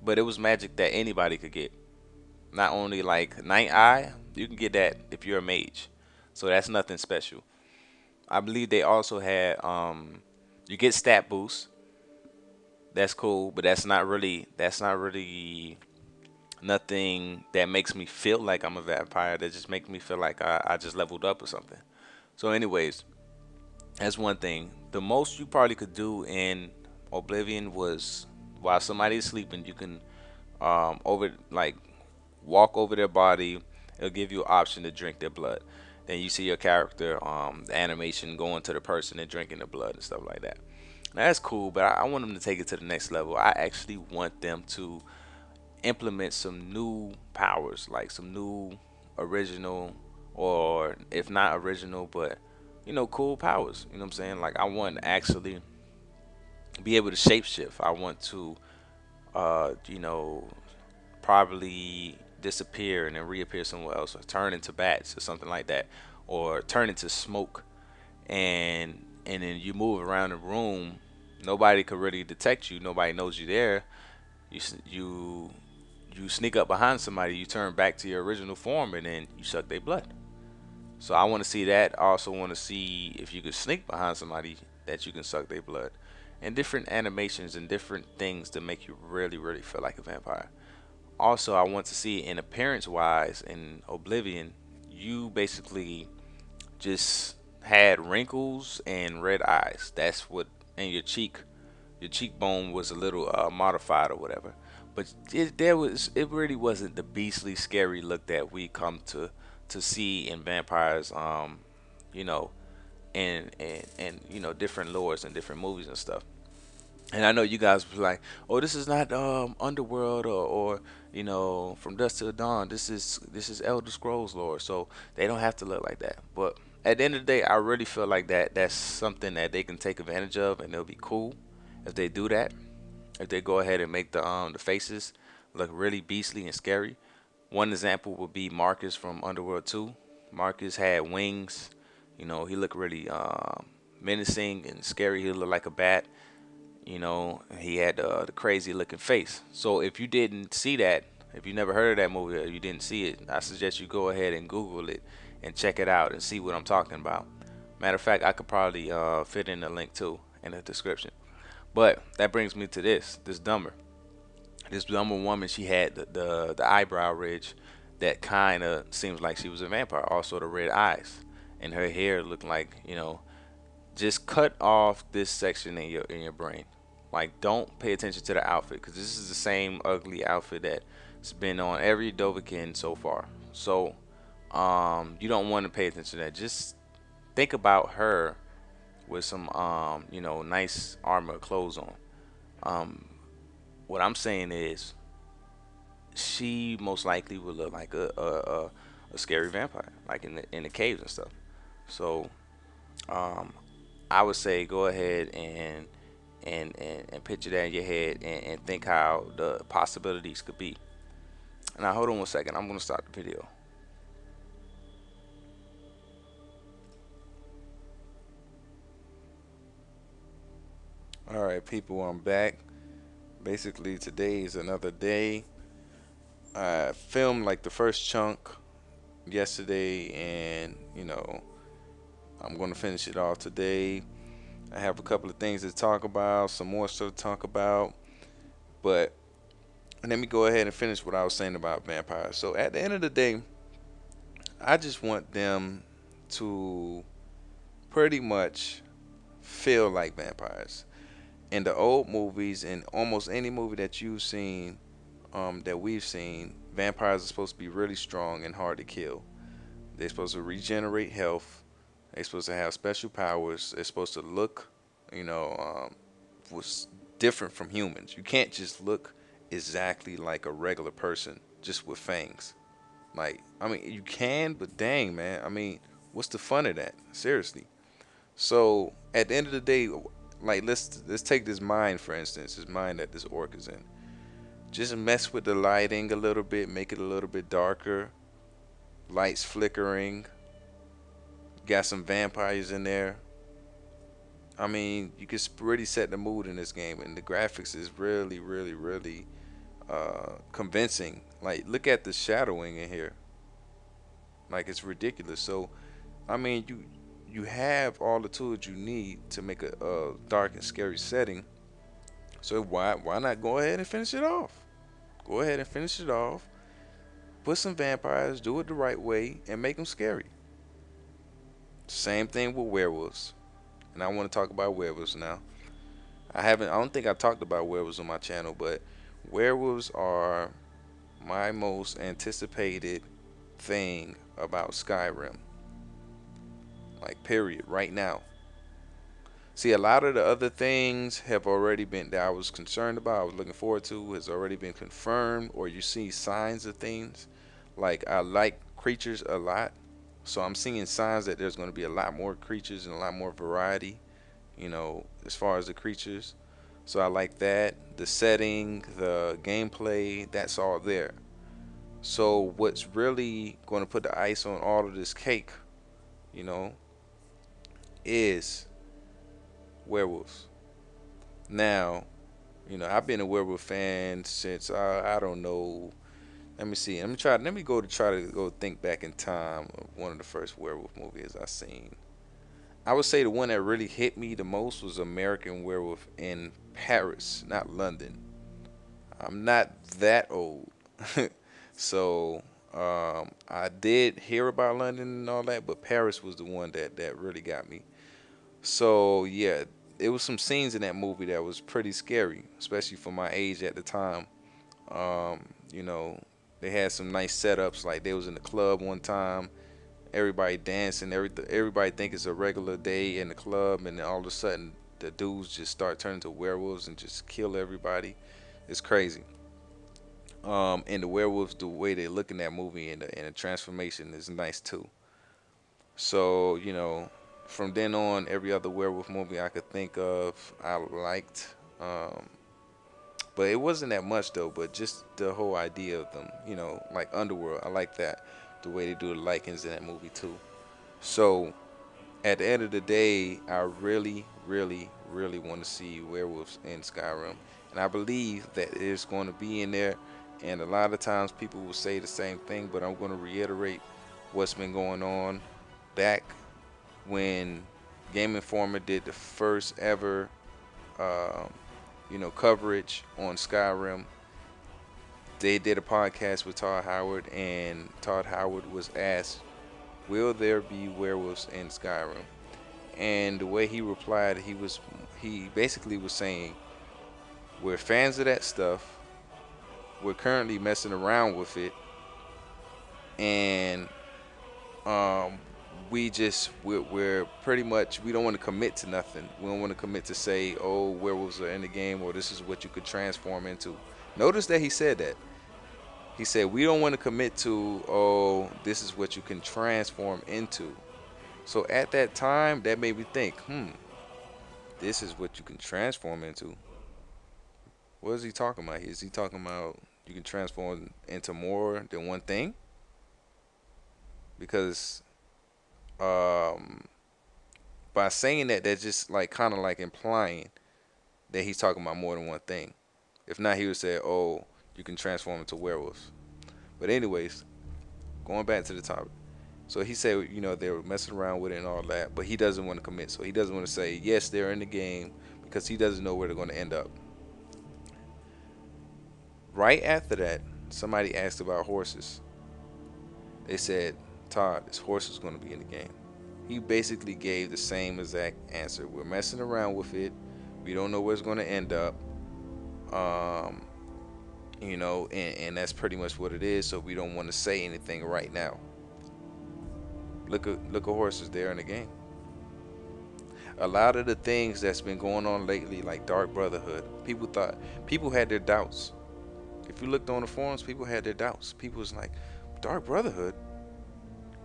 but it was magic that anybody could get. Not only like Night Eye, you can get that if you're a mage. So that's nothing special. I believe they also had you get stat boost. That's cool, but that's not really nothing that makes me feel like I'm a vampire. That just makes me feel like I just leveled up or something. So anyways, that's one thing. The most you probably could do in Oblivion was while somebody's sleeping, you can over like walk over their body. It'll give you an option to drink their blood. Then you see your character, the animation going to the person and drinking the blood and stuff like that. Now, that's cool, but I want them to take it to the next level. I actually want them to implement some new powers, like some new original, or if not original, but cool powers. You know what I'm saying? Like I want to actually be able to shapeshift. I want to, probably disappear and then reappear somewhere else, or turn into bats or something like that, or turn into smoke, and then you move around the room. Nobody could really detect you. Nobody knows you there. You sneak up behind somebody. You turn back to your original form, and then you suck their blood. So I want to see that. I also want to see if you could sneak behind somebody that you can suck their blood, and different animations and different things to make you really, really feel like a vampire. Also, I want to see in appearance wise in Oblivion, you basically just had wrinkles and red eyes. That's what, and your cheekbone was a little modified or whatever. But it really wasn't the beastly scary look that we come to see in vampires. You know, and different lores and different movies and stuff. And I know you guys was like, "Oh, this is not Underworld or From Dusk Till Dawn. This is Elder Scrolls lore, so they don't have to look like that." But at the end of the day, I really feel like that's something that they can take advantage of, and it'll be cool if they do that. If they go ahead and make the faces look really beastly and scary. One example would be Marcus from Underworld 2. Marcus had wings. He looked really menacing and scary. He looked like a bat. He had the crazy looking face. So if you didn't see that, if you never heard of that movie or you didn't see it, I suggest you go ahead and Google it and check it out and see what I'm talking about. Matter of fact, I could probably fit in a link too in the description. But that brings me to this dumber. This dumber woman, she had the eyebrow ridge that kind of seems like she was a vampire. Also the red eyes, and her hair looked like just cut off this section in your brain. Like, don't pay attention to the outfit because this is the same ugly outfit that's been on every Dovahkiin so far. So, you don't want to pay attention to that. Just think about her with some, nice armor clothes on. Um, what I'm saying is, she most likely would look like a scary vampire, like in the caves and stuff. So, um, I would say go ahead and picture that in your head and think how the possibilities could be. Now hold on one second. I'm gonna start the video. All right, people, I'm back. Basically, today is another day. I filmed like the first chunk yesterday, and I'm gonna finish it off today. I have a couple of things to talk about, some more stuff to talk about, but let me go ahead and finish what I was saying about vampires. So at the end of the day, I just want them to pretty much feel like vampires. In the old movies, and almost any movie that you've seen, that we've seen, vampires are supposed to be really strong and hard to kill. They're supposed to regenerate health. They're supposed to have special powers. They're supposed to look, you know, was different from humans. You can't just look exactly like a regular person just with fangs. Like, I mean, you can, but dang, man. I mean, what's the fun of that? Seriously. So at the end of the day, like let's take this mine for instance, this mine that this orc is in. Just mess with the lighting a little bit, make it a little bit darker, lights flickering. Got some vampires in there. I mean, you can really set the mood in this game, and the graphics is really, really, really. convincing. Like, look at the shadowing in here. Like, it's ridiculous. So, I mean, you have all the tools you need to make a dark and scary setting. So why not go ahead and finish it off? Go ahead and finish it off. Put some vampires, do it the right way, and make them scary. Same thing with werewolves. And I want to talk about werewolves now. I don't think I talked about werewolves on my channel, but werewolves are my most anticipated thing about Skyrim. Like, period, right now. See, a lot of the other things have already been that I was concerned about, I was looking forward to, has already been confirmed, or you see signs of things. Like, I like creatures a lot, so I'm seeing signs that there's going to be a lot more creatures and a lot more variety, as far as the creatures. So I like that. The setting, the gameplay, that's all there. So what's really going to put the ice on all of this cake, you know, is werewolves. Now, I've been a werewolf fan since I don't know. Let me see. Let me try to go think back in time of one of the first werewolf movies I seen. I would say the one that really hit me the most was American Werewolf in Paris, not London. I'm not that old, so I did hear about London and all that, but Paris was the one that really got me. So yeah, it was some scenes in that movie that was pretty scary, especially for my age at the time. Um, you know, they had some nice setups. Like, they was in the club one time, everybody dancing, everybody think it's a regular day in the club, and then all of a sudden the dudes just start turning to werewolves and just kill everybody. It's crazy. And the werewolves, the way they look in that movie, and the transformation is nice too. So, from then on, every other werewolf movie I could think of, I liked. But it wasn't that much though. But just the whole idea of them, like Underworld, I like that. The way they do the Lycans in that movie too. So at the end of the day, I really, really, really want to see werewolves in Skyrim, and I believe that it's going to be in there. And a lot of times people will say the same thing, but I'm going to reiterate what's been going on back when Game Informer did the first ever, um, coverage on Skyrim. They did a podcast with Todd Howard, and Todd Howard was asked, "Will there be werewolves in Skyrim?" And the way he replied, he basically was saying, "We're fans of that stuff. We're currently messing around with it, and um, we're pretty much, we don't want to commit to nothing. We don't want to commit to say, oh, werewolves are in the game, or this is what you could transform into." Notice that he said that. He said, we don't want to commit to, oh, this is what you can transform into. So at that time, that made me think, this is what you can transform into. What is he talking about? Is he talking about you can transform into more than one thing? Because um, by saying that, that's just like kind of like implying that he's talking about more than one thing. If not, he would say, "Oh, you can transform into werewolves." But anyways, going back to the topic. So he said, they were messing around with it and all that, but he doesn't want to commit. So he doesn't want to say yes, they're in the game, because he doesn't know where they're going to end up. Right after that, somebody asked about horses. They said, "Todd, this horse is going to be in the game." He basically gave the same exact answer. We're messing around with it. We don't know where it's going to end up. Um, and that's pretty much what it is. So we don't want to say anything right now. Look at horses there in the game. A lot of the things that's been going on lately, like Dark Brotherhood, people had their doubts. If you looked on the forums, people had their doubts. People was like, Dark Brotherhood?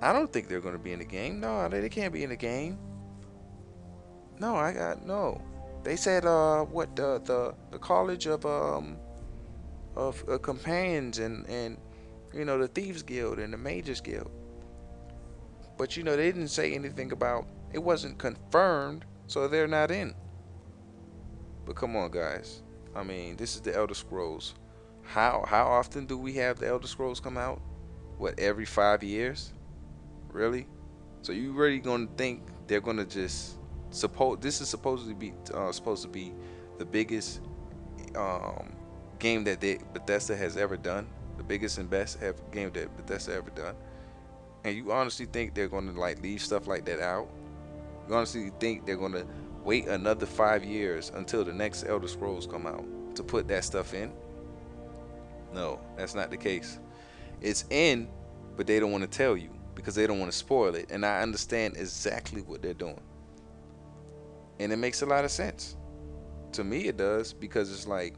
I don't think they're going to be in the game. No, they can't be in the game. No, I got no. They said what the college of companions, and the thieves guild and the mages guild. But they didn't say anything about, it wasn't confirmed, so they're not in. But come on, guys. I mean, this is the Elder Scrolls. How often do we have the Elder Scrolls come out? What, every 5 years? Really? So you really gonna think they're gonna just suppose this is supposed to be the biggest um, game that Bethesda has ever done, the biggest and best game that Bethesda ever done, and you honestly think they're gonna like leave stuff like that out? You honestly think they're gonna wait another 5 years until the next Elder Scrolls come out to put that stuff in? No, that's not the case. It's in, but they don't want to tell you because they don't want to spoil it. And I understand exactly what they're doing. And it makes a lot of sense. To me, it does because it's like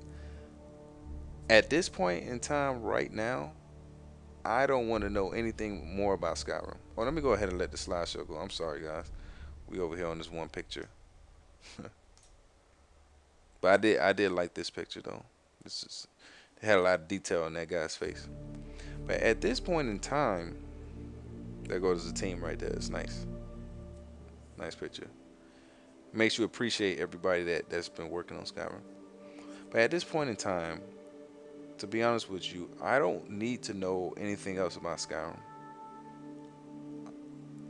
at this point in time right now, I don't want to know anything more about Skyrim. Oh, let me go ahead and let the slideshow go. I'm sorry, guys. We over here on this one picture. But I did like this picture though. This is it had a lot of detail on that guy's face. But at this point in time, there goes the team right there. It's nice. Nice picture. Makes you appreciate everybody that's been working on Skyrim. But at this point in time, to be honest with you, I don't need to know anything else about Skyrim.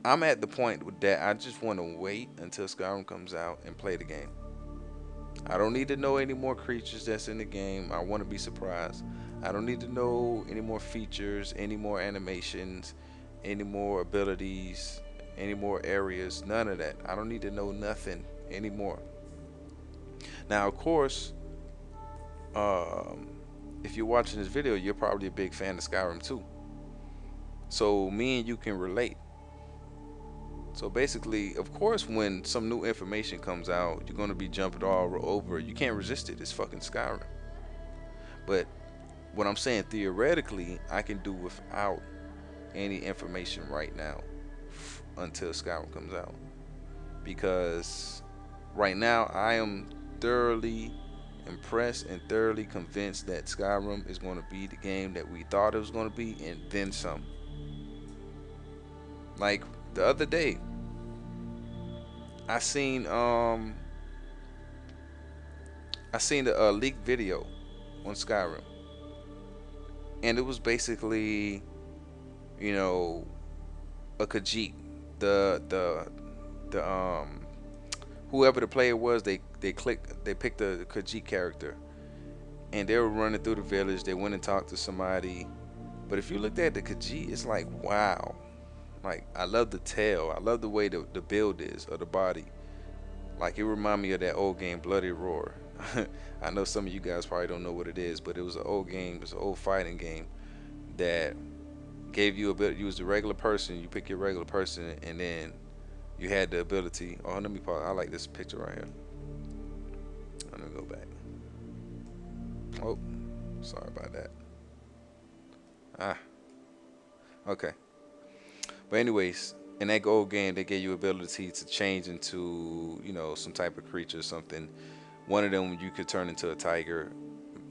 I'm at the point that I just want to wait until Skyrim comes out and play the game. I don't need to know any more creatures that's in the game. I want to be surprised. I don't need to know any more features, any more animations, any more abilities, any more areas. None of that. I don't need to know nothing anymore. Now, of course, if you're watching this video, you're probably a big fan of Skyrim too. So me and you can relate. So basically, of course, when some new information comes out, you're going to be jumping all over. You can't resist it. It's fucking Skyrim. But what I'm saying, theoretically, I can do without any information right now until Skyrim comes out. Because right now, I am thoroughly impressed and thoroughly convinced that Skyrim is going to be the game that we thought it was going to be, and then some. Like the other day, I seen a leaked video on Skyrim, and it was basically, you know, a Khajiit. The whoever the player was, they picked the Khajiit character, and they were running through the village. They went and talked to somebody, but if you looked at the Khajiit, it's like, wow. Like, I love the tail. I love the way the build is of the body. Like, it reminded me of that old game, Bloody Roar. I know some of you guys probably don't know what it is, but it was an old game. It was an old fighting game that gave you a bit. You was the regular person. You pick your regular person, and then you had the ability. Oh, let me pause. I like this picture right here. Let me go back. Oh, sorry about that. Okay. But anyways, in that old game, they gave you ability to change into, you know, some type of creature or something. One of them, you could turn into a tiger,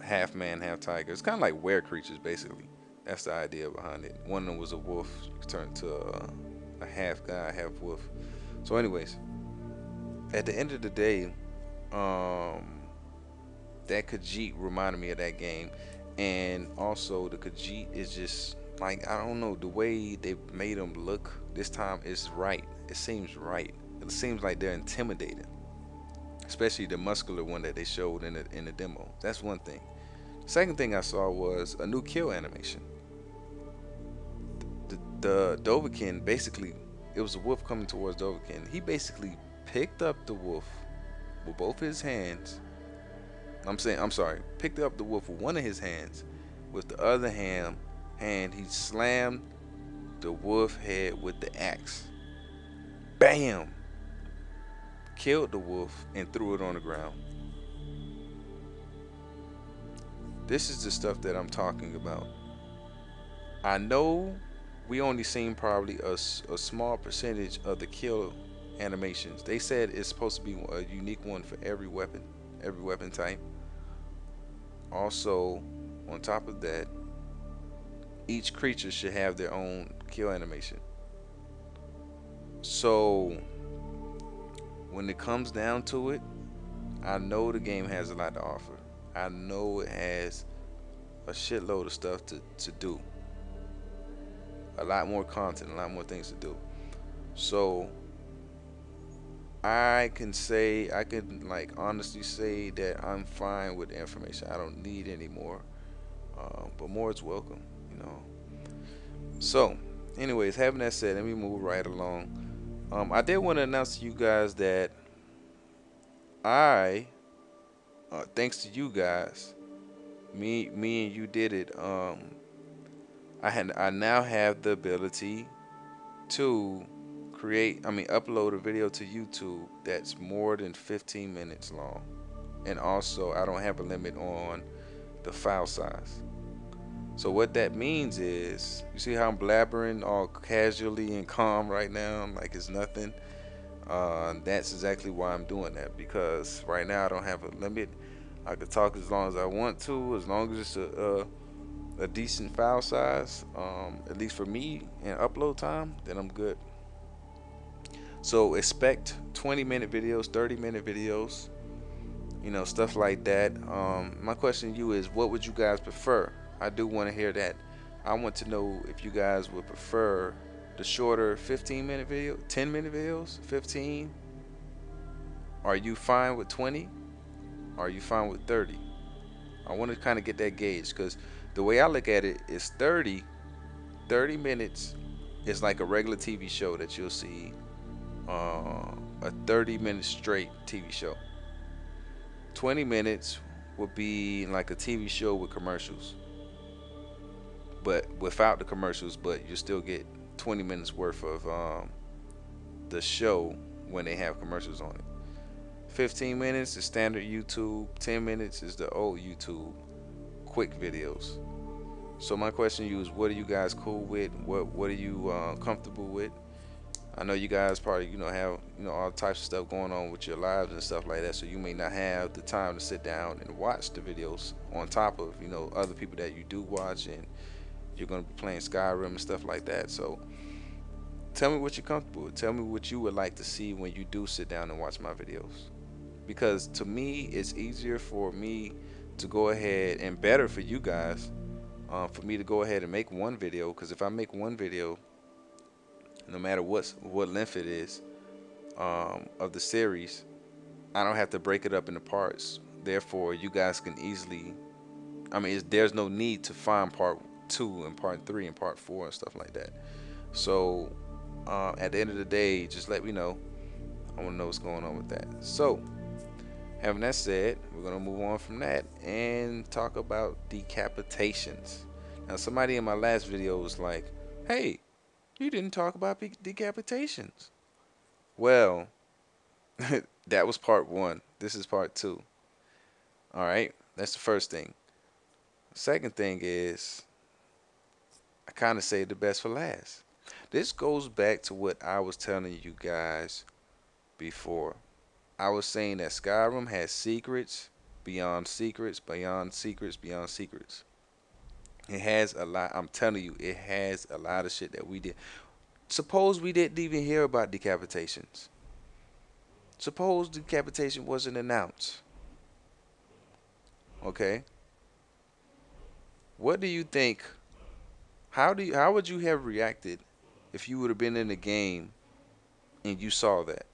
half man, half tiger. It's kind of like were creatures, basically. That's the idea behind it. One of them was a wolf. You could turn into a half guy, half wolf. So anyways, at the end of the day, that Khajiit reminded me of that game. And also, the Khajiit is just, like, I don't know, the way they made them look this time is right. It seems right. It seems like they're intimidating, especially the muscular one that they showed in the demo. That's one thing. Second thing I saw was a new kill animation. The Dovahkiin, basically, it was a wolf coming towards Dovahkiin. He basically picked up the wolf with both his hands. Picked up the wolf with one of his hands. With the other hand, he slammed the wolf head with the axe. Bam! Killed the wolf and threw it on the ground. This is the stuff that I'm talking about. I know we only seen probably a small percentage of the kill animations. They said it's supposed to be a unique one for every weapon type. Also, on top of that, each creature should have their own kill animation. So when it comes down to it, I know the game has a lot to offer. I know it has a shitload of stuff to do, a lot more content, a lot more things to do. So I can like honestly say that I'm fine with the information. I don't need any more, but more is welcome, you know. So, anyways, having that said, let me move right along. I did want to announce to you guys that I, thanks to you guys, me and you did it. I now have the ability to upload a video to YouTube that's more than 15 minutes long. And also, I don't have a limit on the file size. So what that means is, you see how I'm blabbering all casually and calm right now, like it's nothing. That's exactly why I'm doing that, because right now I don't have a limit. I could talk as long as I want to, as long as it's a decent file size, at least for me, and upload time, then I'm good. So expect 20-minute videos, 30-minute videos, stuff like that. My question to you is, what would you guys prefer? I do want to hear that. I want to know if you guys would prefer the shorter 15-minute video, 10-minute videos, 15. Are you fine with 20? Are you fine with 30? I want to kind of get that gauge, because the way I look at it is 30 minutes is like a regular TV show that you'll see, a 30-minute straight TV show. 20 minutes would be like a TV show with commercials, but without the commercials, but you still get 20 minutes worth of the show when they have commercials on it. 15 minutes is standard YouTube. 10 minutes is the old YouTube quick videos. So my question to you is, what are you guys cool with? What are you comfortable with? I know you guys probably have all types of stuff going on with your lives and stuff like that, so you may not have the time to sit down and watch the videos on top of other people that you do watch, and you're gonna be playing Skyrim and stuff like that. So tell me what you're comfortable with. Tell me what you would like to see when you do sit down and watch my videos, because to me it's easier for me to go ahead, and better for you guys, for me to go ahead and make one video. Because if I make one video, no matter what length it is, of the series, I don't have to break it up into parts. Therefore, you guys can easily, there's no need to find part 2 and part 3 and part 4 and stuff like that. So at the end of the day, just let me know. I want to know what's going on with that. So having that said, we're going to move on from that and talk about decapitations. Now, somebody in my last video was like, hey, you didn't talk about decapitations. Well, that was part 1. This is part 2. All right, that's the first thing. Second thing is, I kind of saved the best for last. This goes back to what I was telling you guys before. I was saying that Skyrim has secrets beyond secrets, beyond secrets, beyond secrets. It has a lot. I'm telling you, it has a lot of shit that we did. Suppose we didn't even hear about decapitations. Suppose decapitation wasn't announced. Okay? What do you think? How would you have reacted if you would have been in the game and you saw that?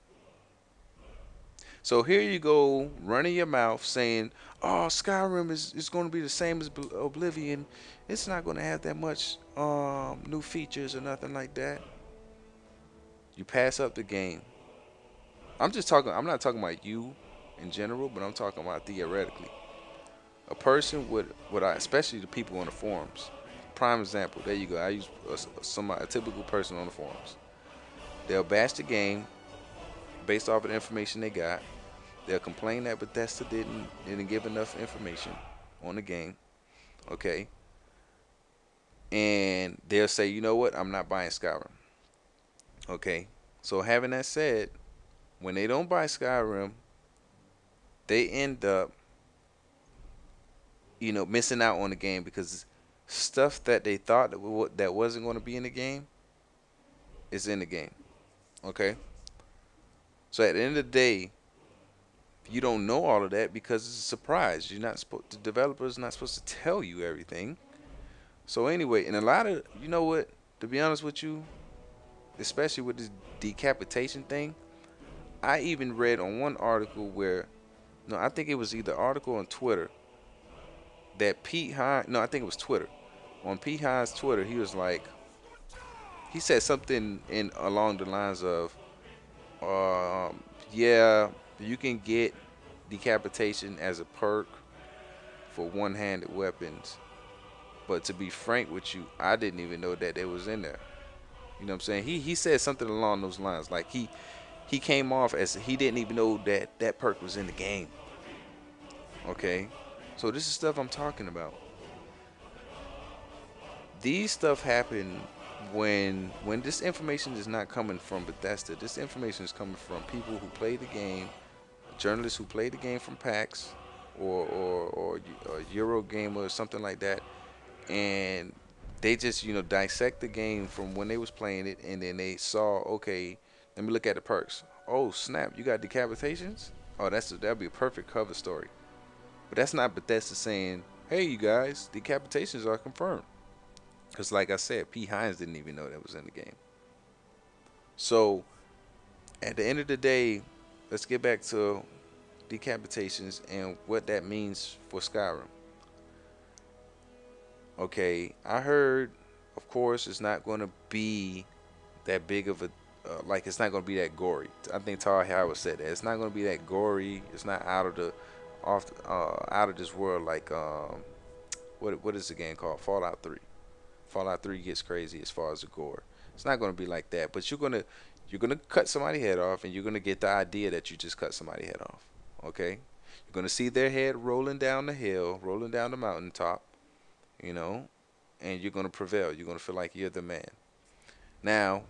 So here you go, running your mouth saying, "Oh, Skyrim is going to be the same as Oblivion. It's not going to have that much new features or nothing like that." You pass up the game. I'm not talking about you in general, but I'm talking about theoretically. A person especially the people on the forums. Prime example. There you go. I use a typical person on the forums. They'll bash the game based off of the information they got. They'll complain that Bethesda didn't give enough information on the game. Okay. And they'll say, you know what? I'm not buying Skyrim. Okay. So having that said, when they don't buy Skyrim, they end up, missing out on the game, because stuff that they thought that wasn't going to be in the game is in the game. Okay. So at the end of the day, You don't know all of that because it's a surprise. You're not supposed. The developer's not supposed to tell you everything. So anyway, and a lot of, you know what? To be honest with you, especially with this decapitation thing, I even read on one article where, no, I think it was either article on Twitter that Pete Hines, no, I think it was Twitter. On Pete Hines' Twitter, he was like, he said something in along the lines of, um, yeah, you can get decapitation as a perk for one-handed weapons. But to be frank with you, I didn't even know that it was in there. You know what I'm saying? He said something along those lines. Like he came off as he didn't even know that that perk was in the game. Okay, so this is stuff I'm talking about. These stuff happen when this information is not coming from Bethesda. This information is coming from people who play the game, journalists who play the game from PAX or Eurogamer or something like that, and they just dissect the game from when they was playing it, and then they saw, okay, let me look at the perks. Oh snap, you got decapitations. Oh, that'd be a perfect cover story. But that's not Bethesda saying, hey, you guys, decapitations are confirmed. Because like I said, P. Hines didn't even know that was in the game. So at the end of the day, let's get back to decapitations and what that means for Skyrim. Okay, I heard, of course, it's not going to be that big of a like it's not going to be that gory. I think Tar Howard said that it's not going to be that gory. It's not out of this world like what is the game called? Fallout 3. Fallout 3 gets crazy as far as the gore. It's not going to be like that, but you're gonna cut somebody's head off, and you're gonna get the idea that you just cut somebody's head off. Okay, you're gonna see their head rolling down the hill, rolling down the mountaintop, you know, and you're gonna prevail. You're gonna feel like you're the man. Now,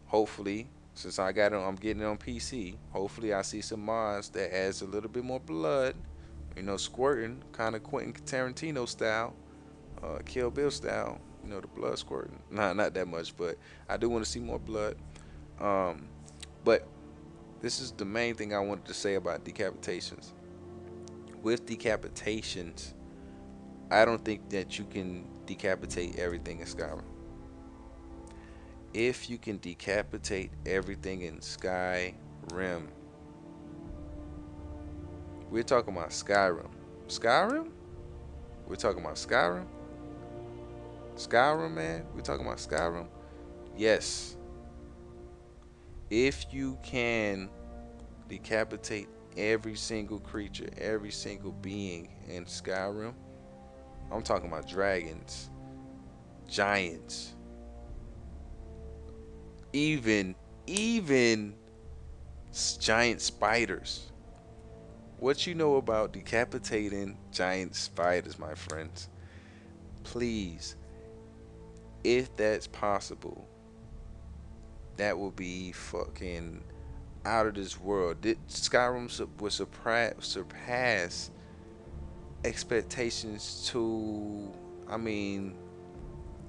hopefully, since I'm getting it on PC. Hopefully, I see some mods that adds a little bit more blood, squirting, kind of Quentin Tarantino style, Kill Bill style. The blood squirting. Nah, not that much, but I do want to see more blood. Um, but this is the main thing I wanted to say about decapitations. With decapitations, I don't think that you can decapitate everything in Skyrim. If you can decapitate everything in Skyrim, we're talking about Skyrim. Skyrim? We're talking about Skyrim? Skyrim, man? We're talking about Skyrim? Yes. If you can decapitate every single creature, every single being in Skyrim, I'm talking about dragons, giants, even giant spiders. What you know about decapitating giant spiders, my friends? Please, if that's possible, that will be fucking out of this world. Skyrim would surpass expectations to, I mean,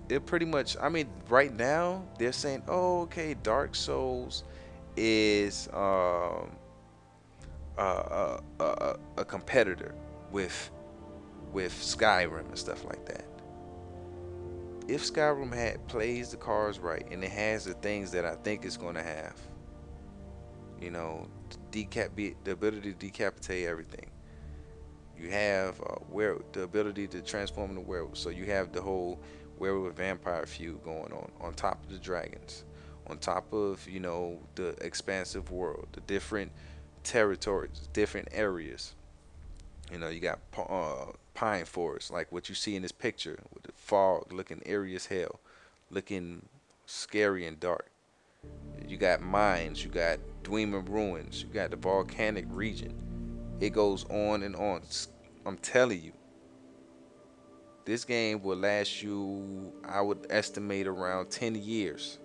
it pretty much, I mean, right now they're saying, oh, okay, Dark Souls is a competitor with Skyrim and stuff like that. If Skyrim plays the cards right and it has the things that I think it's going to have, the ability to decapitate everything. You have the ability to transform into werewolf. So you have the whole werewolf vampire feud going on top of the dragons, on top of the expansive world, the different territories, different areas. You got pine forest, like what you see in this picture, with the fog looking eerie as hell, looking scary and dark. You got mines, you got Dwemer ruins, you got the volcanic region. It goes on and on. I'm telling you, this game will last you, I would estimate, around 10 years.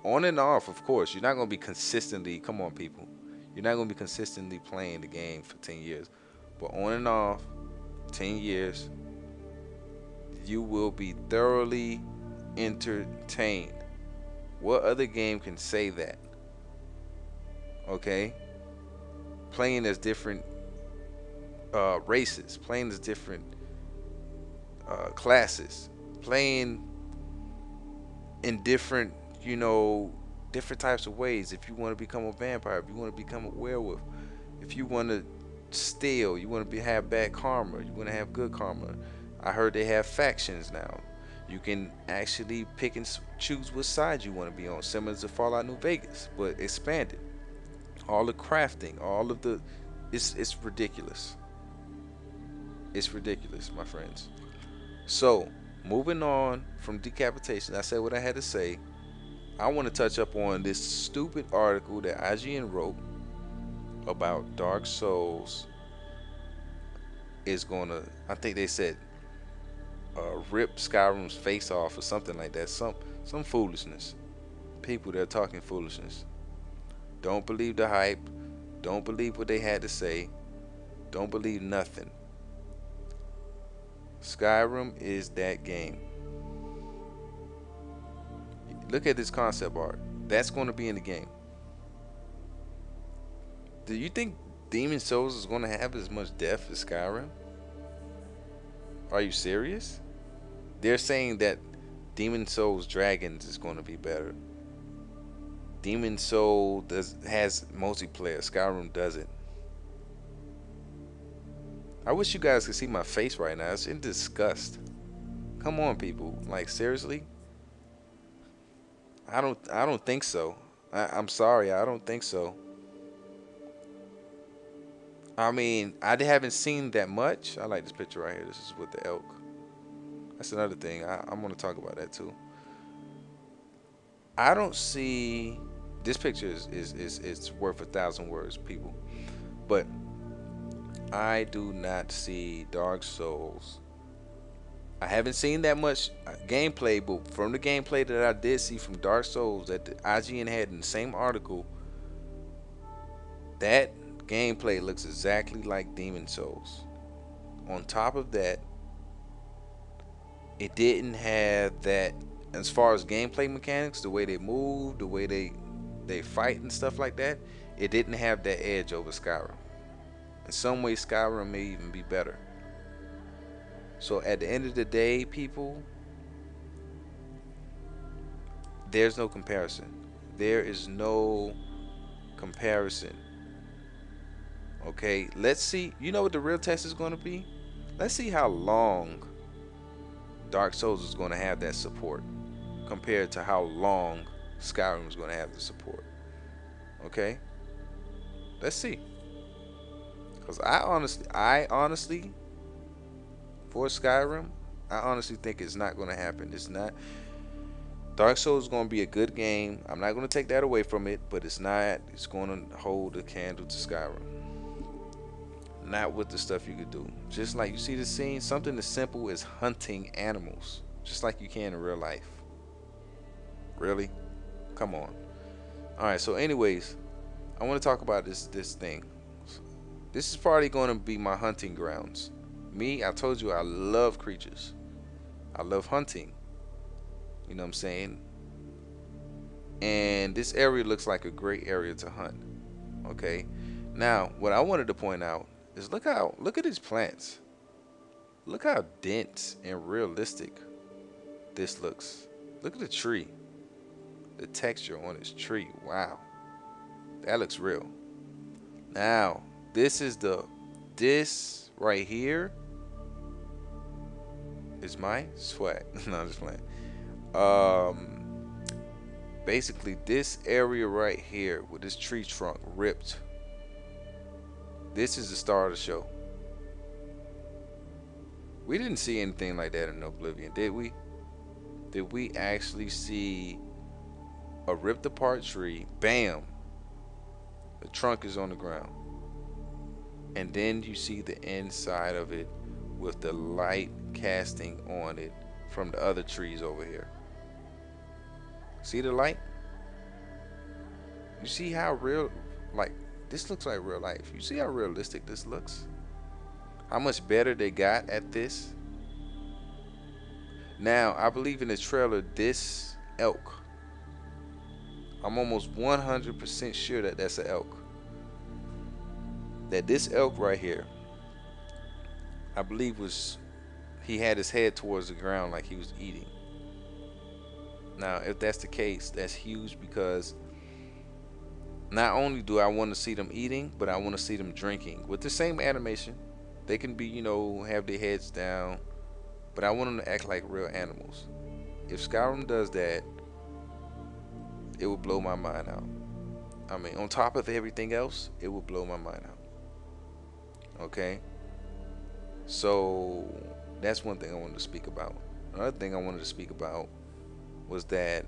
On and off, of course. You're not going to be consistently, come on, people. You're not going to be consistently playing the game for 10 years. But on and off, 10 years, you will be thoroughly entertained. What other game can say that? okay? Playing as different races, playing as different classes, playing in different, you know, different types of ways. If you want to become a vampire, if you want to become a werewolf, if you want to steal, you want to have bad karma, you want to have good karma. I heard they have factions now. You can actually pick and choose which side you want to be on, similar to Fallout New Vegas, but expanded. All the crafting, all of the, it's ridiculous. It's ridiculous, my friends. So, moving on from decapitation, I said what I had to say. I want to touch up on this stupid article that IGN wrote about Dark Souls is gonna, I think they said, rip Skyrim's face off or something like that. Some foolishness. People that are talking foolishness. Don't believe the hype. Don't believe what they had to say. Don't believe nothing. Skyrim is that game. Look at this concept art. That's going to be in the game. Do you think Demon Souls is going to have as much depth as Skyrim? Are you serious? They're saying that Demon Souls Dragons is going to be better. Demon Soul has multiplayer. Skyrim doesn't. I wish you guys could see my face right now. It's in disgust. Come on, people. Like, seriously? I don't think so. I'm sorry. I don't think so. I mean, I haven't seen that much. I like this picture right here. This is with the elk. That's another thing. I'm going to talk about that too. I don't see. This picture is worth 1,000 words, people. But I do not see Dark Souls. I haven't seen that much gameplay, but from the gameplay that I did see from Dark Souls that the IGN had in the same article, that gameplay looks exactly like Demon Souls. On top of that, it didn't have that, as far as gameplay mechanics, the way they move, the way they fight and stuff like that, it didn't have that edge over Skyrim. In some ways, Skyrim may even be better. So at the end of the day, people, there's no comparison. There is no comparison. Okay, let's see. You know what the real test is going to be? Let's see how long Dark Souls is going to have that support compared to how long Skyrim is going to have the support. Okay, let's see. Because I honestly, for Skyrim, I honestly think it's not going to happen. It's not. Dark Souls is going to be a good game. I'm not going to take that away from it, but it's not. It's going to hold a candle to Skyrim. Not with the stuff you could do. Just like you see the scene, something as simple as hunting animals, just like you can in real life. Really? Come on. All right. So, anyways, I want to talk about this thing. This is probably going to be my hunting grounds. Me, I told you I love creatures. I love hunting. You know what I'm saying? And this area looks like a great area to hunt. Okay. Now, what I wanted to point out is look at these plants. Look how dense and realistic this looks. Look at the tree. The texture on this tree. Wow. That looks real. Now, this right here is my swag. No, I'm just playing. Basically this area right here with this tree trunk ripped. This is the star of the show. We didn't see anything like that in Oblivion, did we? Did we actually see a ripped apart tree? Bam! The trunk is on the ground. And then you see the inside of it with the light casting on it from the other trees over here. See the light? You see how real, like, this looks like real life. You see how realistic this looks? How much better they got at this? Now, I believe in the trailer, this elk, I'm almost 100% sure that that's an elk. that this elk right here, I believe was he had his head towards the ground like he was eating. Now, if that's the case, that's huge because not only do I want to see them eating, but I want to see them drinking with the same animation. They can be, have their heads down, but I want them to act like real animals. If Skyrim does that, it would blow my mind out. I mean, on top of everything else, it would blow my mind out. Okay? So, that's one thing I wanted to speak about. Another thing I wanted to speak about was that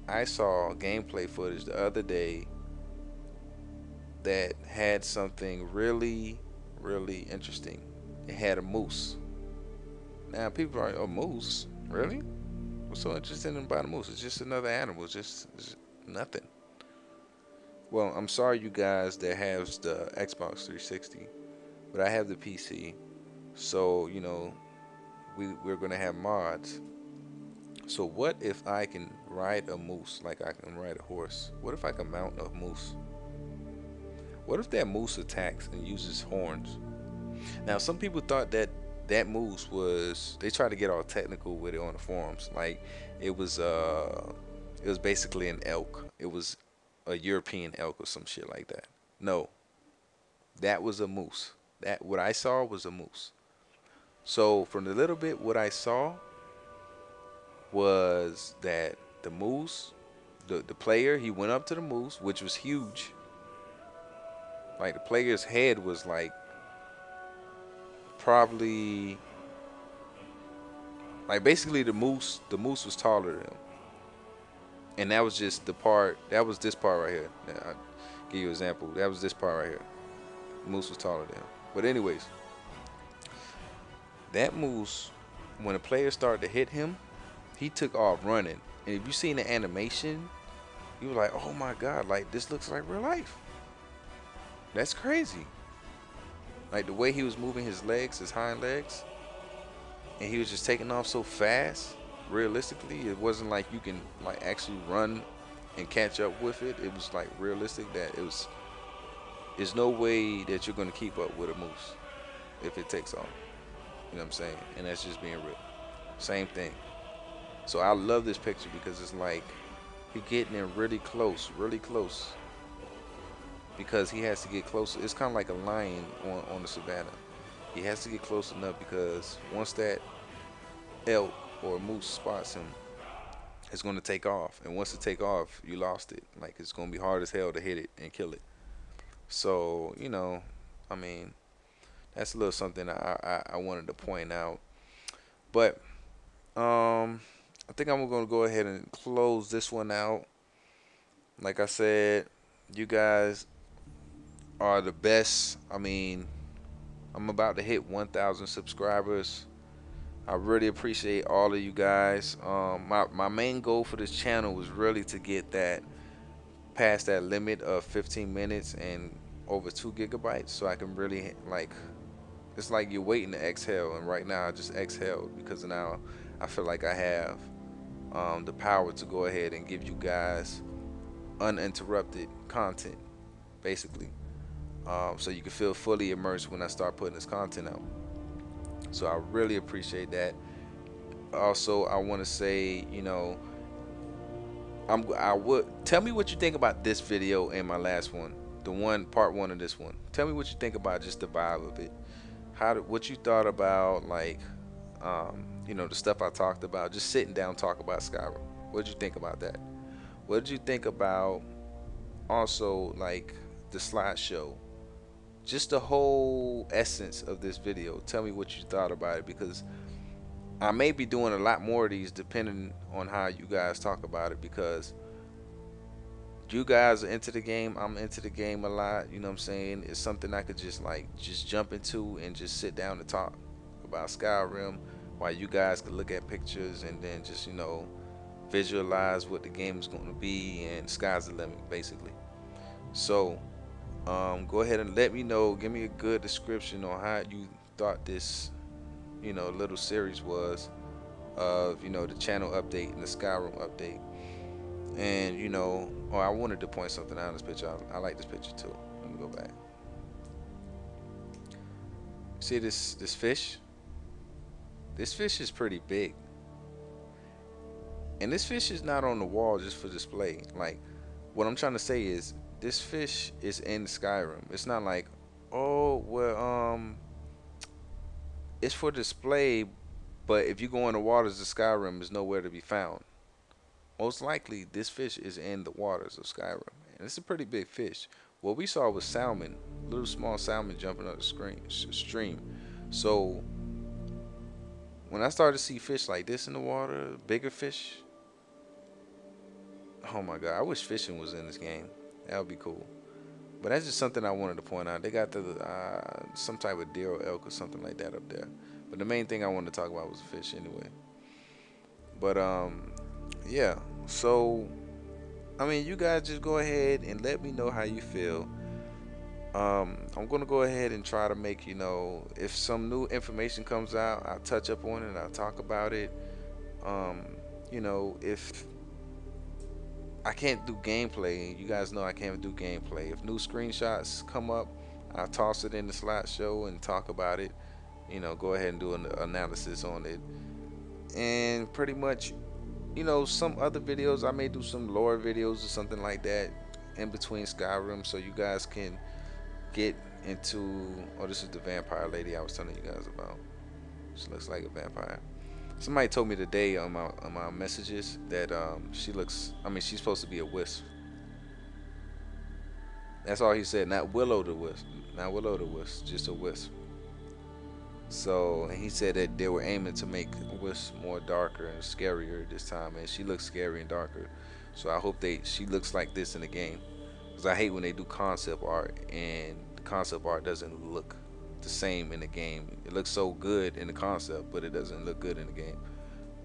I saw gameplay footage the other day that had something really, really interesting. It had a moose. Now, people are like, oh, moose? Really? What's so interesting about a moose? It's just another animal. It's just nothing. Well, I'm sorry, you guys that have the Xbox 360, but I have the PC. So, we're going to have mods. So, what if I can ride a moose like I can ride a horse? What if I can mount a moose? What if that moose attacks and uses horns? Now, some people thought that that moose was. They tried to get all technical with it on the forums, like it was basically an elk. It was a European elk or some shit like that. No, that was a moose. That what I saw was a moose. So from the little bit what I saw was that the moose, the player, he went up to the moose, which was huge. Like the player's head was like probably like basically the moose was taller than him. And that was just the part that was this part right here. Now, I'll give you an example. That was this part right here. The moose was taller than him. But anyways, that moose, when a player started to hit him, he took off running. And if you seen the animation, you were like, oh my god, like this looks like real life. That's crazy. Like the way he was moving his legs, his hind legs, and he was just taking off so fast. Realistically, it wasn't like you can like actually run and catch up with it. It was like realistic that it was. There's no way that you're gonna keep up with a moose if it takes off. You know what I'm saying? And that's just being real. Same thing. So I love this picture because it's like he getting in really close, because he has to get close. It's kind of like a lion on the savannah. He has to get close enough because once that elk or moose spots him, it's going to take off. And once it take off, you lost it. Like it's going to be hard as hell to hit it and kill it. So I mean, that's a little something I wanted to point out. But I think I'm going to go ahead and close this one out. Like I said, you guys are the best. I mean, I'm about to hit 1,000 subscribers. I really appreciate all of you guys. My main goal for this channel was really to get that past that limit of 15 minutes and over 2 gigabytes, so I can really like. It's like you're waiting to exhale, and right now I just exhaled because now I feel like I have the power to go ahead and give you guys uninterrupted content, basically. So you can feel fully immersed when I start putting this content out. So I really appreciate that. Also, I want to say, I would tell me what you think about this video and my last one, the one part one of this one. Tell me what you think about just the vibe of it. What you thought about like, the stuff I talked about, just sitting down talk about Skyrim. What did you think about that? What did you think about also like the slideshow? Just the whole essence of this video. Tell me what you thought about it, because I may be doing a lot more of these depending on how you guys talk about it, because you guys are into the game, I'm into the game a lot, you know what I'm saying? It's something I could just jump into and just sit down and talk about Skyrim while you guys could look at pictures and then just, visualize what the game is going to be, and sky's the limit basically. So go ahead and let me know, give me a good description on how you thought this little series was of the channel update and the Skyrim update. And I wanted to point something out in this picture. I like this picture too. Let me go back. See this fish? This fish is pretty big. And this fish is not on the wall just for display. Like, what I'm trying to say is this fish is in Skyrim. It's not like, oh, well, it's for display, but if you go in the waters of Skyrim, it's nowhere to be found. Most likely, this fish is in the waters of Skyrim, and it's a pretty big fish. What we saw was salmon, little small salmon jumping up the stream. So when I started to see fish like this in the water, bigger fish, oh my god, I wish fishing was in this game. That would be cool. But that's just something I wanted to point out. They got the some type of deer or elk or something like that up there. But the main thing I wanted to talk about was fish anyway. But yeah. So I mean, you guys just go ahead and let me know how you feel. I'm gonna go ahead and try to make, if some new information comes out, I'll touch up on it. I'll talk about it. Um, if I can't do gameplay, you guys know I can't do gameplay. If new screenshots come up, I'll toss it in the slideshow and talk about it. Go ahead and do an analysis on it. And pretty much, some other videos, I may do some lore videos or something like that in between Skyrim so you guys can get into. Oh, this is the vampire lady I was telling you guys about. She looks like a vampire. Somebody told me today on my messages that she looks. I mean, she's supposed to be a wisp. That's all he said. Not Willow the wisp. Not Willow the wisp. Just a wisp. So, and he said that they were aiming to make Wisp more darker and scarier this time, and she looks scary and darker. So I hope she looks like this in the game, because I hate when they do concept art and the concept art doesn't look the same in the game. It looks so good in the concept, but it doesn't look good in the game.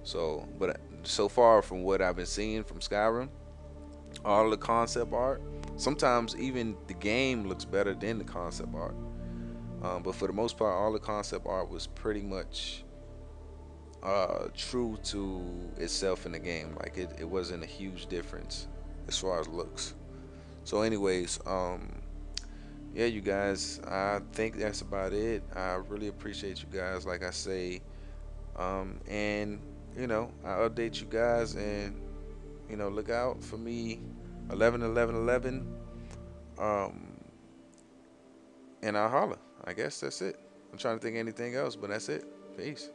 So, but so far from what I've been seeing from Skyrim, all the concept art, sometimes even the game looks better than the concept art. But for the most part, all the concept art was pretty much true to itself in the game. Like it wasn't a huge difference as far as looks. So, anyways, yeah, you guys, I think that's about it. I really appreciate you guys, like I say, and I update you guys, and look out for me, 11 11 11, and I'll holla. I guess that's it. I'm trying to think of anything else, but that's it. Peace.